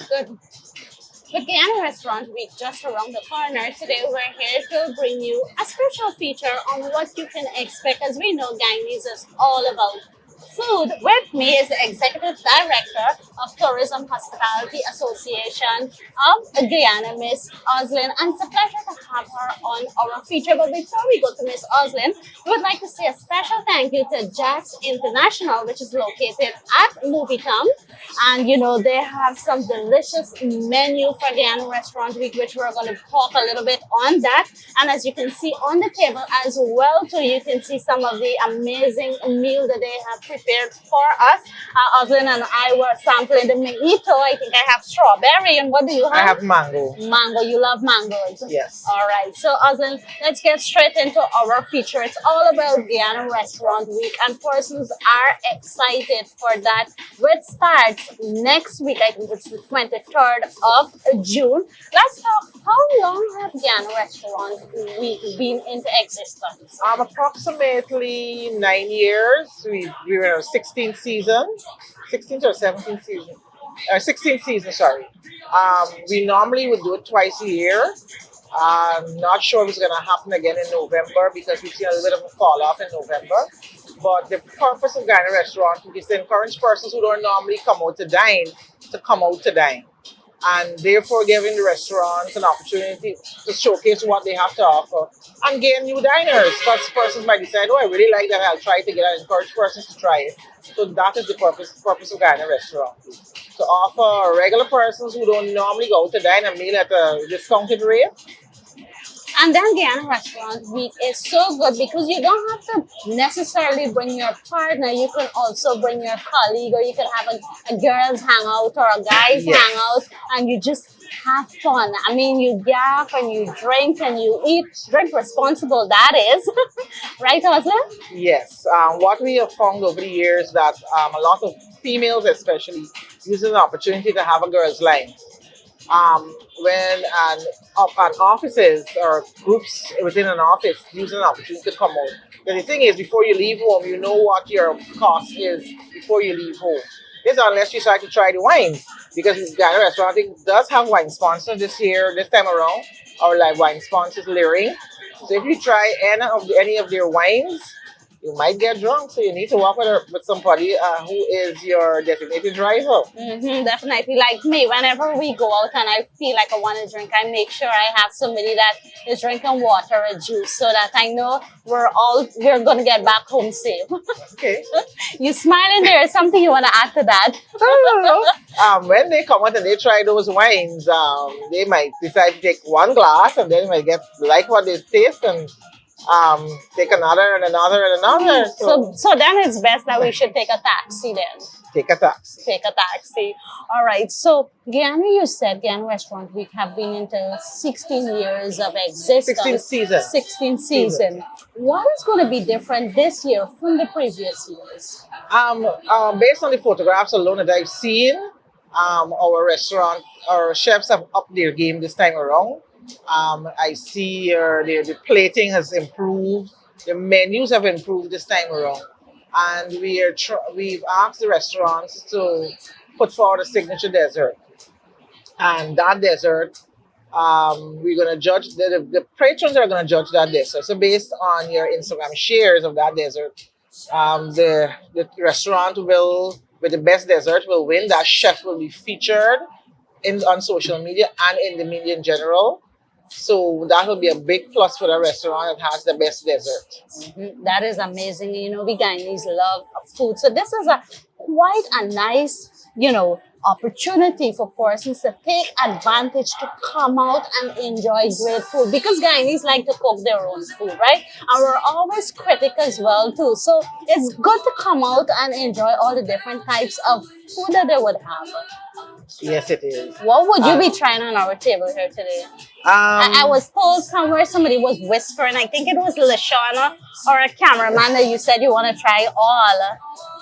Good. With Guyana Restaurant Week just around the corner, today we're here to bring you a special feature on what you can expect. As we know, Guyanese is all about food. With me is the Executive Director of Tourism Hospitality Association of Guyana, Miss Oslyn. And it's a pleasure to have her on our feature. But before we go to Miss Oslyn, we would like to say a special thank you to Jaxx International, which is located at MovieTowne. And they have some delicious menu for Guyana Restaurant Week, which we're going to talk a little bit on that. And as you can see on the table as well, too, you can see some of the amazing meal that they have prepared for us. Oslyn and I were sampling the mojito. I think I have strawberry. And what do you have? I have mango. Mango. You love mangoes. Yes. All right. So, Oslyn, let's get straight into our feature. It's all about Guyana Restaurant Week, and persons are excited for that, which starts next week. I think it's the 23rd of June. Let's talk, how long have Guyana Restaurant Week been into existence? Approximately 9 years. We were in our 16th season, 16th or 17th season, 16th season. Sorry. We normally would do it twice a year. I'm not sure if it's going to happen again in November because we've seen a little bit of a fall off in November. But the purpose of Guyana Restaurant is to encourage persons who don't normally come out to dine to come out to dine. And therefore giving the restaurants an opportunity to showcase what they have to offer and gain new diners. Because persons might decide, oh, I really like that, I'll try it again. I encourage persons to try it. So that is the purpose of Guyana Restaurant. To offer regular persons who don't normally go out to dine a meal at a discounted rate. And then Guyana Restaurant Week is so good because you don't have to necessarily bring your partner. You can also bring your colleague, or you can have a girls hangout or a guys hangout, and you just have fun. I mean, you gaff and you drink and you eat. Drink responsible, that is. Right, Oslyn? Yes. What we have found over the years that a lot of females especially use an opportunity to have a girls' line. When an offices or groups within an office use an opportunity to come out. But the thing is, before you leave home, you know what your cost is before you leave home. This unless you start to try the wines. Because Guyana Restaurant, I think, does have wine sponsors this time around. Our live wine sponsors, Leering. So if you try any of their wines, you might get drunk, so you need to walk with somebody who is your designated driver. Definitely. Like me, whenever we go out and I feel like I want to drink, I make sure I have somebody that is drinking water or juice so that I know we're going to get back home safe. Okay. You smiling there. Is something you want to add to that? When they come out and they try those wines, they might decide to take one glass and then they might like what they taste and take another and another and another. So then it's best that we should take a taxi then. Take a taxi. Take a taxi. All right. So Guyana, you said Guyana Restaurant Week have been into 16 years of existence. 16 season. 16 season. What is going to be different this year from the previous years? Based on the photographs alone that I've seen, our chefs have upped their game this time around. I see the plating has improved. The menus have improved this time around. And we've asked the restaurants to put forward a signature dessert. And that dessert, we're going to judge, the patrons are going to judge that dessert. So based on your Instagram shares of that dessert, the restaurant with the best dessert will win. That chef will be featured on social media and in the media in general. So that will be a big plus for the restaurant that has the best dessert. That is amazing. We Guyanese love food. So this is quite a nice, opportunity for persons to take advantage to come out and enjoy great food. Because Guyanese like to cook their own food, right? And we're always critic as well, too. So it's good to come out and enjoy all the different types of food that they would have. Yes, it is. What would you be trying on our table here today? I was told somewhere somebody was whispering. I think it was Lashana or a cameraman that you said you want to try all.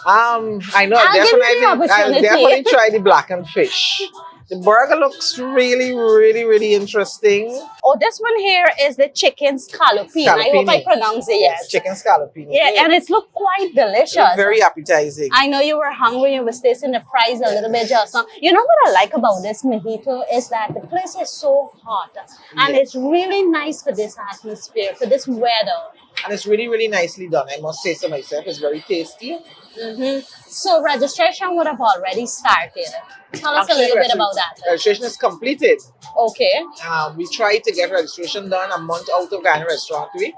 I know. I'll definitely try the blackened fish. The burger looks really, really, really interesting. Oh, this one here is the chicken scallopine. I hope I Scallopini. pronounce it Yes, yes. chicken scallopini. Yeah, and it's look quite delicious. Look very appetizing. I know you were hungry. You were tasting the fries a little bit just now. You know what I like about this mojito is that the place is so hot, and Yeah. it's really nice for this atmosphere, for this weather. And it's really, really nicely done. I must say so myself. It's very tasty. So registration would have already started. Tell us a little bit about that. Registration is completed. Okay. We try to get registration done a month out of Guyana Restaurant Week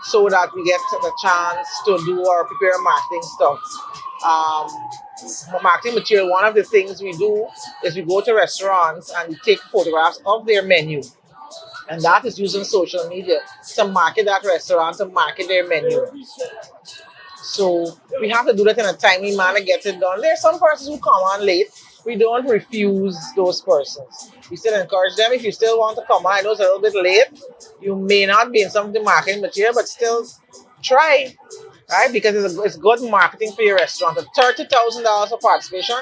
so that we get the chance to do our prepare marketing stuff. Marketing material, one of the things we do is we go to restaurants and we take photographs of their menu. And that is using social media to market that restaurant, to market their menu. So we have to do that in a timely manner, get it done. There are some persons who come on late. We don't refuse those persons. We still encourage them. If you still want to come on, I know it's a little bit late. You may not be in some of the marketing material, but still try, right? Because it's good marketing for your restaurant. At $30,000 for participation,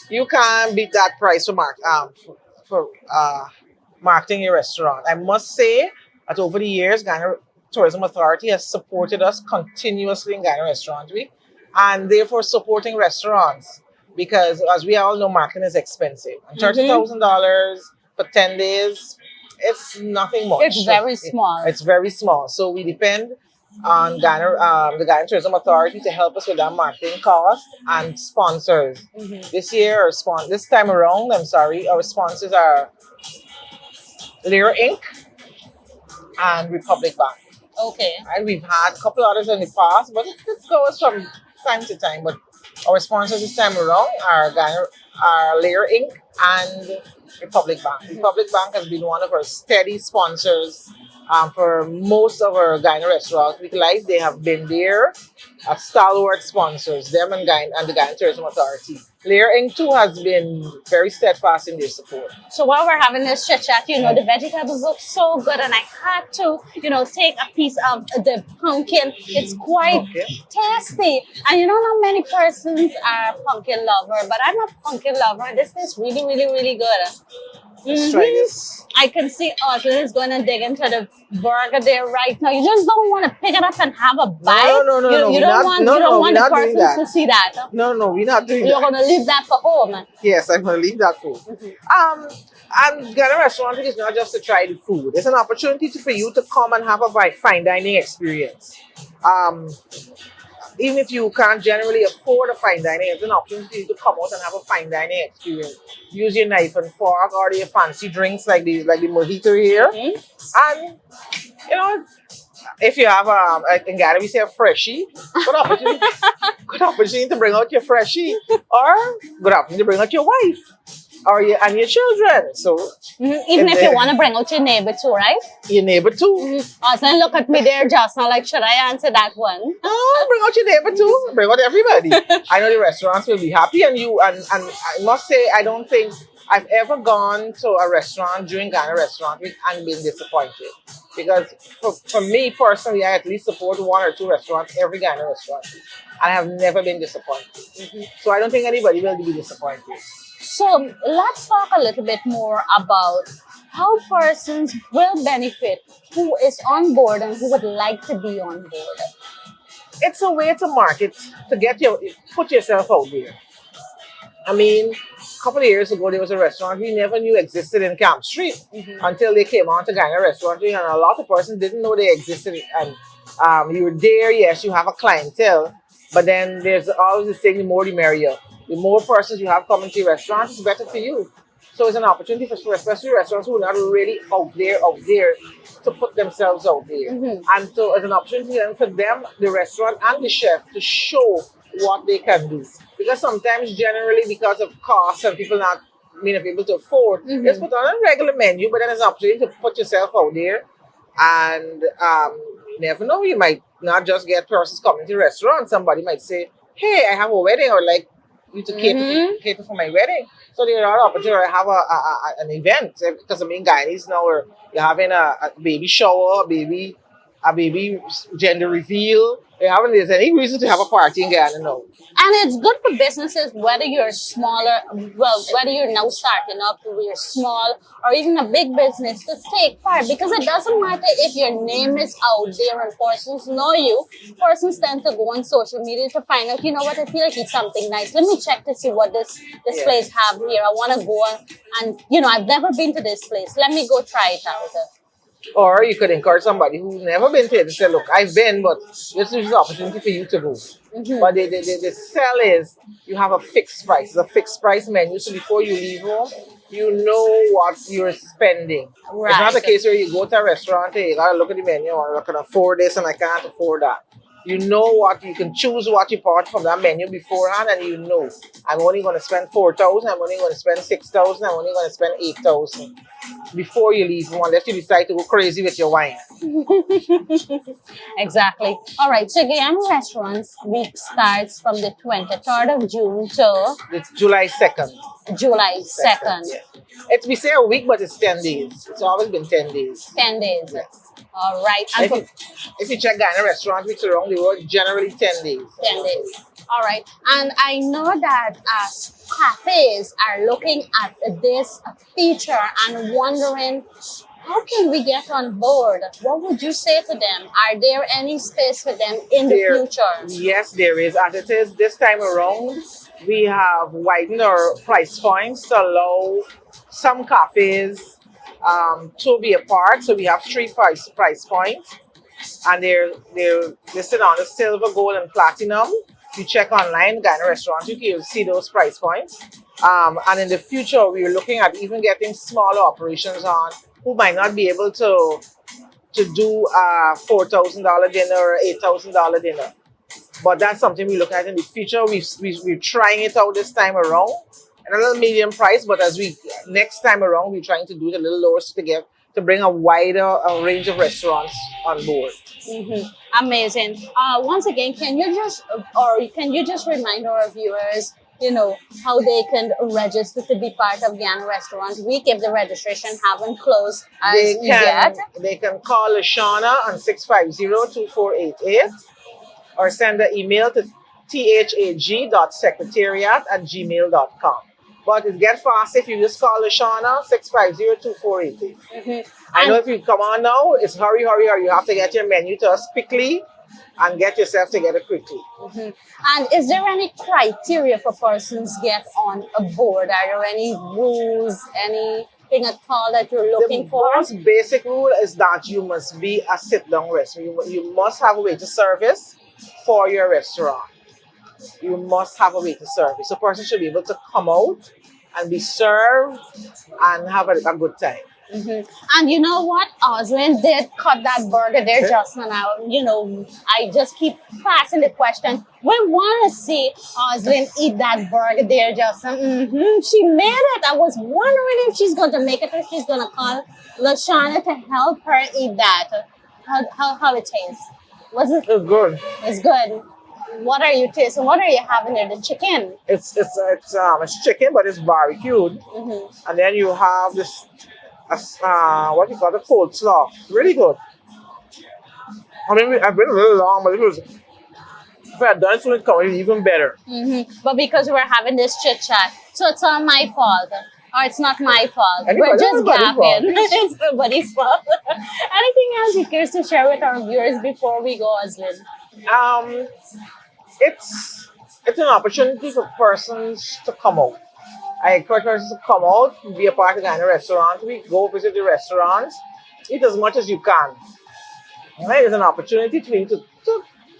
you can't beat that price for marketing your restaurant. I must say that over the years, Guyana Tourism Authority has supported us continuously in Guyana Restaurant Week, and therefore supporting restaurants because, as we all know, marketing is expensive. And $30,000 for 10 days, it's nothing much. It's very small. It's very small. So we depend on the Guyana Tourism Authority to help us with that marketing cost and sponsors. This year, this time around, our sponsors are Lear Inc. and Republic Bank. Okay. And we've had a couple others in the past, but it goes from time to time. But our sponsors this time around are Lear Inc. and Republic Bank. Republic Bank has been one of our steady sponsors for most of our Guyana Restaurant Week Live. They have been there as stalwart sponsors, them and the Guyana Tourism Authority. Lear Inc. too has been very steadfast in their support. So while we're having this chit chat, the vegetables look so good, and I had to, take a piece of the pumpkin. It's quite tasty, and not many persons are pumpkin lover, but I'm a pumpkin lover. This is really, really, really good. Let's try this. I can see Oslyn is going to dig into the burger there right now. You just don't want to pick it up and have a bite. No. You don't want the persons to see that. No, we're not doing You're that. going to leave that for home. Yes, I'm going to leave that food. And Guyana Restaurant Week is not just to try the food. It's an opportunity for you to come and have a fine dining experience. Even if you can't generally afford a fine dining, it's an opportunity to come out and have a fine dining experience. Use your knife and fork or your fancy drinks like the mojito here. And, if you have, in Ghana we say a freshie, good opportunity to bring out your freshie, or good opportunity to bring out your wife. And your children. So even if you want to bring out your neighbor too, right? Your neighbor too. Oslyn, look at me there just now, like, should I answer that one? No, bring out your neighbor too. Bring out everybody. I know the restaurants will be happy, and I must say, I don't think I've ever gone to a restaurant during Guyana Restaurant Week and been disappointed. Because for me personally, I at least support one or two restaurants every Guyana Restaurant Week, and I have never been disappointed. So I don't think anybody will be disappointed. So let's talk a little bit more about how persons will benefit who is on board and who would like to be on board. It's a way to market, to put yourself out there. I mean, a couple of years ago, there was a restaurant we never knew existed in Camp Street until they came on to Guyana Restaurant Week, and a lot of persons didn't know they existed. And you were there, yes, you have a clientele, but then there's always the saying, the more the merrier. The more persons you have coming to your restaurant, it's better for you. So it's an opportunity for especially restaurants who are not really out there to put themselves out there. And so it's an opportunity for them, the restaurant and the chef, to show what they can do. Because sometimes, generally, because of costs and people not being able to afford, it's put on a regular menu, but then it's an opportunity to put yourself out there. And you never know, you might not just get persons coming to the restaurant. Somebody might say, hey, I have a wedding, or like, you to cater for my wedding. So there are opportunities to have an event. Because Guyanese now, you're having a baby shower, a baby a baby gender reveal. There's any reason to have a party in Guyana now. And it's good for businesses, whether you're smaller, well, whether you're now starting up, or you're small, or even a big business, to take part, because it doesn't matter if your name is out there and persons know you. Persons tend to go on social media to find out, you know what, I feel like it's something nice. Let me check to see what this Yeah. place have here. I want to go and, you know, I've never been to this place. Let me go try it out. Or you could encourage somebody who's never been to it to say, look, I've been, but this is the opportunity for you to go. But the sell is you have a fixed price. It's a fixed price menu. So before you leave home, you know what you're spending. It's not Right. a case where you go to a restaurant and you gotta look at the menu or I can afford this and I can't afford that. You know what you can choose what you bought from that menu beforehand, and you know I'm only going to spend 4,000. I'm only going to spend 6,000. I'm only going to spend 8,000 before you leave home, unless you decide to go crazy with your wine. Exactly. All right. So Guyana Restaurants Week starts from the 23rd of June to It's July 2nd. July 2nd. Yeah. It's we say a week, but it's 10 days. It's always been 10 days. 10 days. Yes. All right. And And if you check Guyana restaurant weeks around the world, generally 10 days. 10 days. All right. And I know that cafes are looking at this feature and wondering, how can we get on board? What would you say to them? Are there any space for them in the future? Yes, there is. As it is this time around, we have widened our price points to allow some cafes to be apart. So we have three price points, and they're listed on the silver, gold, and platinum. If you check online, Guyana Restaurant, you'll see those price points. And in the future, we're looking at even getting smaller operations on who might not be able to do a $4,000 dinner or $8,000 dinner. But that's something we look at in the future. We're trying it out this time around at a little medium price, but as we next time around, we're trying to do it a little lower to bring a wider range of restaurants on board. Amazing. Once again, can you just remind our viewers, you know, how they can register to be part of Guyana Restaurant Week if the registration haven't closed as yet? They can call Lashana on 650-2488 or send an email to thag.secretariat@gmail.com. But it gets fast if you just call Lashana 650-2488. I know if you come on now, it's hurry, hurry, hurry. You have to get your menu to us quickly and get yourself together quickly. And is there any criteria for persons get on a board? Are there any rules, anything at all that you're looking for? The most basic rule is that you must be a sit-down restaurant. You must have a waiter service for your restaurant. You must have a waiter service. So a person should be able to come out and be served and have a good time. And you know what? Oslyn did cut that burger there just now. You know, I just keep passing the question. We want to see Oslyn eat that burger there just now. She made it. I was wondering if she's going to make it or she's going to call Lashana to help her eat that. How it tastes? Was it? It's good. It's good. What are you tasting? What are you having there? The chicken? It's chicken, but it's barbecued. And then you have this what you call the coleslaw. Really good. I mean, I've been a little long, but if I had done it, it would be even better. But because we're having this chit chat, so it's all my fault. Or it's not my fault. We're just gapping. It's everybody's fault. Anything else you care to share with our viewers before we go, Oslyn? It's an opportunity for persons to come out. I encourage persons to come out, be a part of the Guyana Restaurant Week, go visit the restaurants, eat as much as you can. Right? It's an opportunity for you to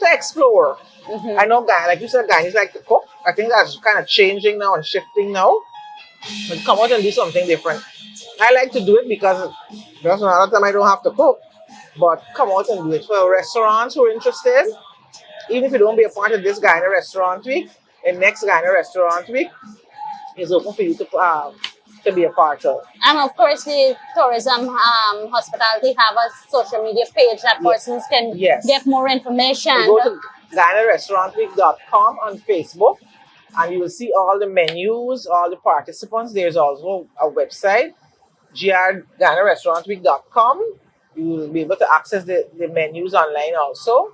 explore. I know Guyana, like you said, Guyanese like to cook. I think that's kind of changing now and shifting now. But come out and do something different. I like to do it because there's another time I don't have to cook. But come out and do it. For restaurants who are interested, even if you don't be a part of this Guyana Restaurant Week, the next Guyana Restaurant Week is open for you to be a part of. And of course, the tourism hospitality have a social media page that persons can get more information. You go to GuyanaRestaurantWeek.com on Facebook, and you will see all the menus, all the participants. There's also a website, GuyanaRestaurantWeek.com. You'll be able to access the menus online also.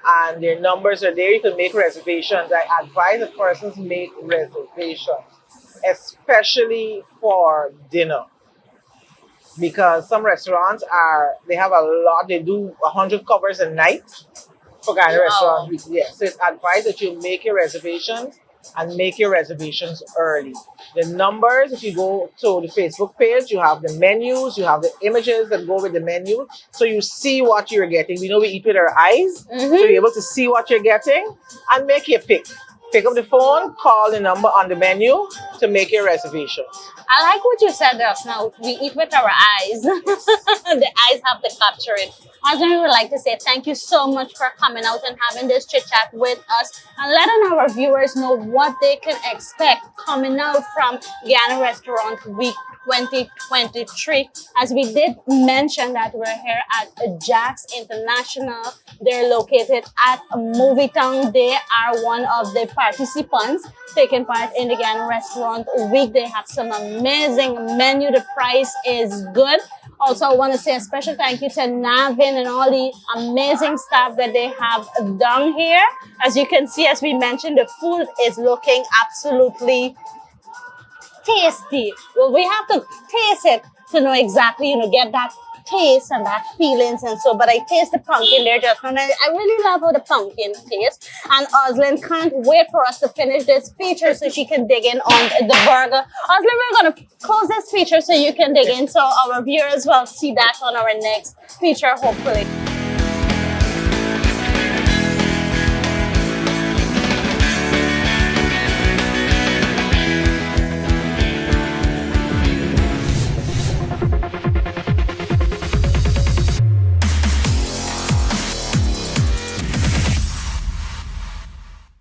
And their numbers are there. You can make reservations. I advise that persons make reservations, especially for dinner. Because some restaurants they have a lot, they do 100 covers a night for Guyana Wow. restaurants. Yes, so it's advised that you make your reservations and make your reservations early. The numbers, if you go to the Facebook page, you have the menus, you have the images that go with the menu. So you see what you're getting. We know we eat with our eyes, so you're Mm-hmm. able to see what you're getting and make your pick. Pick up the phone, call the number on the menu to make your reservations. I like what you said just now. We eat with our eyes. The eyes have to capture it. Husband, we would like to say thank you so much for coming out and having this chit chat with us and letting our viewers know what they can expect coming out from Guyana Restaurant Week 2023. As we did mention that we're here at Jaxx International. They're located at MovieTowne. They are one of the participants taking part in the Guyana Restaurant Week. They have some amazing menu. The price is good. Also, I want to say a special thank you to Navin and all the amazing staff that they have done here. As you can see, as we mentioned, the food is looking absolutely tasty. Well, we have to taste it to know exactly, get that taste and that feelings and so. But I taste the pumpkin there just now. And I really love how the pumpkin tastes. And Oslyn can't wait for us to finish this feature so she can dig in on the burger. Oslyn, we're going to close this feature so you can dig in so our viewers will see that on our next feature, hopefully.